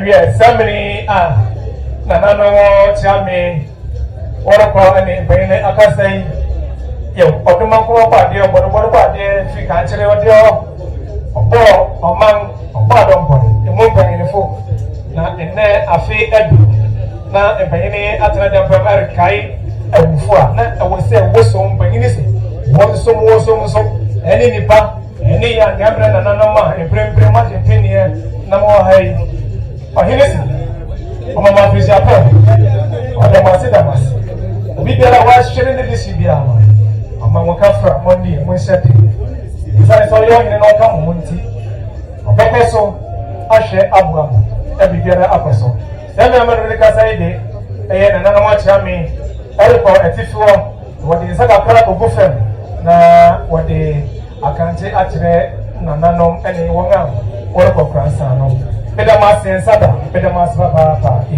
we are examining Nano Chami Oracle and Payne Akasay. Yo, Otomako party or what party, if you can't tell you among Badon Pony, the Mumpa in the folk. Now, in there, I feel Edu. Now, if any Atlanta Primary Kai, and Fua, I will say, what's some Pagini, what's some more so, any Nipa, any young Gambran and Anama, and pretty much in 10 years, no more high. Pagini, Mama Pizapa, or the Masidamas. We get a watch sharing the DCBA. Among Wakafra, Monday, and Wednesday. If I saw you in an outcome, Munti, a Becaso, Ashe Abraham, every other apostle. Then I'm a Ricaside, and another watch me, Erico, a Tifua, what is a crack of Buffet, na what they I can't say actually, Nanano, any woman, or a Cransano. Pedamas and Sada, Pedamas Papa.